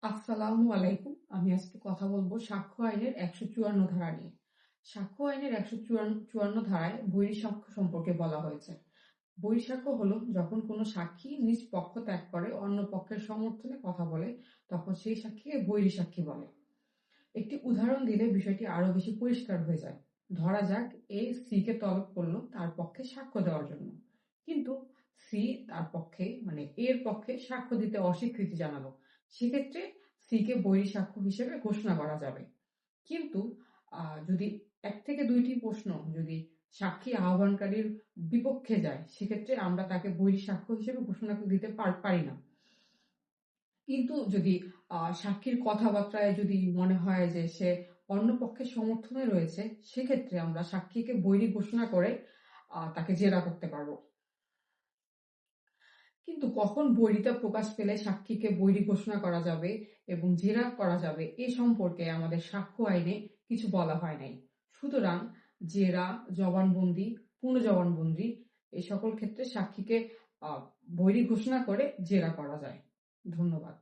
আসসালামু আলাইকুম। আমি আজকে কথা বলবো সাক্ষ্য আইনের ১৫৪ ধারা নিয়ে। সাক্ষ্য আইনের ১৫৪ ধারায় বৈরী-সাক্ষ্য সম্পর্কে বলা হয়েছে। বৈরী-সাক্ষ্য হলো যখন কোনো সাক্ষী নিজ পক্ষ ত্যাগ করে অন্য পক্ষের সমর্থনে কথা বলে, তখন সেই সাক্ষীকে বৈরী-সাক্ষী বলে। একটি উদাহরণ দিলে বিষয়টি আরো বেশি পরিষ্কার হয়ে যায়। ধরা যাক, এ সিকে তলব করলো তার পক্ষে সাক্ষ্য দেওয়ার জন্য, কিন্তু সি তার পক্ষে এর পক্ষে সাক্ষ্য দিতে অস্বীকৃতি জানালো। সেক্ষেত্রে সিকে বৈরী সাক্ষ্য হিসেবে ঘোষণা করা যাবে। কিন্তু যদি এক থেকে দুইটি প্রশ্ন যদি সাক্ষী আহ্বানকারীর বিপক্ষে যায়, সেক্ষেত্রে আমরা তাকে বৈরী সাক্ষ্য হিসেবে ঘোষণা দিতে পারি না। কিন্তু যদি সাক্ষীর কথাবার্তায় যদি মনে হয় যে সে অন্য পক্ষের সমর্থনে রয়েছে, সেক্ষেত্রে আমরা সাক্ষীকে বৈরী ঘোষণা করে তাকে জেরা করতে পারবো। কিন্তু কখন বৈরিতা প্রকাশ পেলে সাক্ষীকে বৈরী ঘোষণা করা যাবে এবং জেরা করা যাবে এ সম্পর্কে আমাদের সাক্ষ্য আইনে কিছু বলা হয় নাই। সুতরাং জেরা, জবানবন্দি, পুনঃজবানবন্দি এই সকল ক্ষেত্রে সাক্ষীকে বৈরী ঘোষণা করে জেরা করা যায়। ধন্যবাদ।